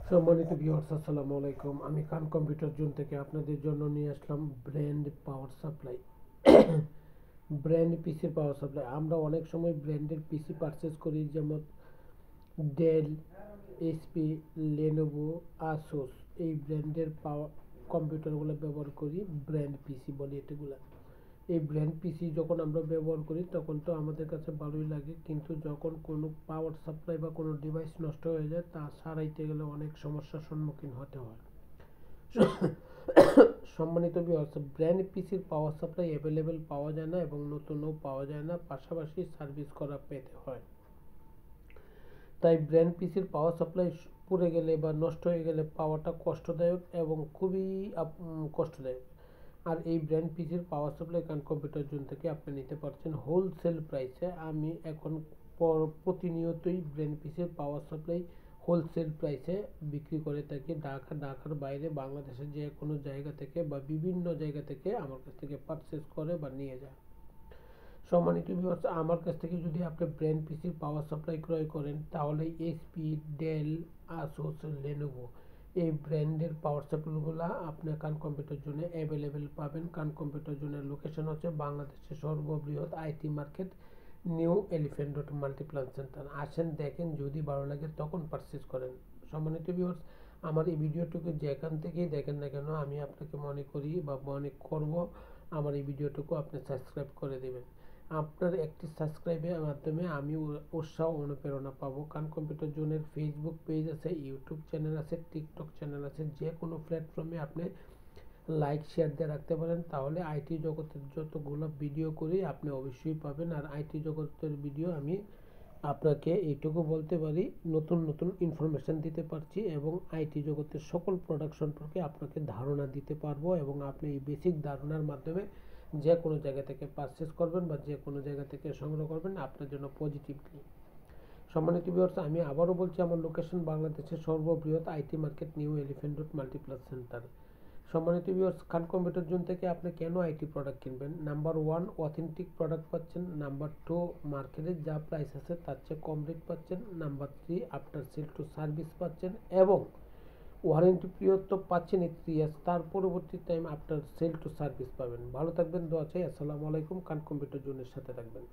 সম্মানিত ভিউয়ার্স, আসসালামু আলাইকুম। আমি খান কম্পিউটার জোন থেকে আপনাদের জন্য নিয়ে আসলাম ব্র্যান্ড পাওয়ার সাপ্লাই। ব্র্যান্ড পিসির পাওয়ার সাপ্লাই। আমরা অনেক সময় ব্র্যান্ডের পিসি পারচেজ করি, যেমন ডেল, এইচপি, লেনোভো, আসুস। এই ব্র্যান্ডের পাওয়ার কম্পিউটারগুলো ব্যবহার করি, ব্র্যান্ড পিসি বলি এগুলা। এই ব্র্যান্ড পিসি যখন আমরা ব্যবহার করি তখন তো আমাদের কাছে ভালোই লাগে, কিন্তু যখন কোনো পাওয়ার সাপ্লাই বা কোনো ডিভাইস নষ্ট হয়ে যায় তা সারাইতে গেলে অনেক সমস্যার সম্মুখীন হতে হয়। সম্মানিত ভিউয়ার্স, ব্র্যান্ড পিসির পাওয়ার সাপ্লাই অ্যাভেলেবেল পাওয়া যায় না এবং নতুনও পাওয়া যায় না, পাশাপাশি সার্ভিস করা পেতে হয়। তাই ব্র্যান্ড পিসির পাওয়ার সাপ্লাই পুড়ে গেলে বা নষ্ট হয়ে গেলে পাওয়াটা কষ্টদায়ক এবং খুবই কষ্টদায়ক। আর এই ব্র্যান্ড পিসির পাওয়ার সাপ্লাই খান কম্পিউটার জোন থেকে আপনি নিতে পারছেন হোলসেল প্রাইসে। আমি এখন প্রতিনিয়তই ব্র্যান্ড পিসির পাওয়ার সাপ্লাই হোলসেল প্রাইসে বিক্রি করে থাকি। ঢাকার বাইরে বাংলাদেশের যে কোনো জায়গা থেকে বা বিভিন্ন জায়গা থেকে আমার কাছ থেকে পারচেস করে বা নিয়ে যায়। সম্মানিত ভিউয়ার্স, আমার কাছ থেকে যদি আপনি ব্র্যান্ড পিসির পাওয়ার সাপ্লাই ক্রয় করেন তাহলে এইচপি, ডেল, আসুস, লেনোভো এই ব্র্যান্ডের পাওয়ার সাপ্লাইগুলো আপনি খান কম্পিউটার জোনে অ্যাভেলেবেল পাবেন। খান কম্পিউটার জোনের লোকেশন হচ্ছে বাংলাদেশের সর্ববৃহৎ IT market, New Elephant road Multiplan centre. আসেন, দেখেন, যদি ভালো লাগে তখন পারচেস করেন। সম্মানিত ভিউয়ার্স, আমার এই ভিডিওটুকু যেখান থেকেই দেখেন না কেন, আমি আপনাকে মনে করি বা মনে করব আমার এই ভিডিওটুকু আপনি সাবস্ক্রাইব করে দেবেন। আপনার একটি সাবস্ক্রাইবের মাধ্যমে আমি উৎসাহ অনুপ্রেরণা পাবো। খান কম্পিউটার জোনের ফেসবুক পেজ আছে, ইউটিউব চ্যানেল আছে, টিকটক চ্যানেল আছে। যে কোনো প্ল্যাটফর্মে আপনি লাইক শেয়ার দিয়ে রাখতে পারেন, তাহলে আইটি জগতের যতগুলো ভিডিও করি আপনি অবশ্যই পাবেন। আর আইটি জগতের ভিডিও আমি আপনাকে এইটুকু বলতে পারি, নতুন নতুন ইনফরমেশন দিতে পারছি এবং আইটি জগতের সকল প্রোডাক্ট সম্পর্কে আপনাকে ধারণা দিতে পারবো এবং আপনি এই বেসিক ধারণার মাধ্যমে যে কোনো জায়গা থেকে পারচেস করবেন বা যে কোনো জায়গা থেকে সংগ্রহ করবেন আপনার জন্য পজিটিভলি। সম্মানিত ভিউয়ার্স, আমি আবারও বলছি, আমার লোকেশন বাংলাদেশের সর্ববৃহৎ IT market, New Elephant Road Multiplan center. সম্মানিত ভিউয়ার্স, খান কম্পিউটার জোন থেকে আপনি কেন আইটি প্রোডাক্ট কিনবেন? নাম্বার 1, অথেন্টিক প্রোডাক্ট পাচ্ছেন। নাম্বার 2, মার্কেটে যা প্রাইস আছে তার চেয়ে কম রেট পাচ্ছেন। Number 3, after sale to service পাচ্ছেন এবং ওয়ারেন্টি পিরিয়ড তো পাচ্ছেন 3 ইয়ার্স, তার পরবর্তী time after sale to service পাবেন। ভালো থাকবেন, দোয়া চাই। আসসালামু আলাইকুম। খান কম্পিউটার জোনের সাথে থাকবেন।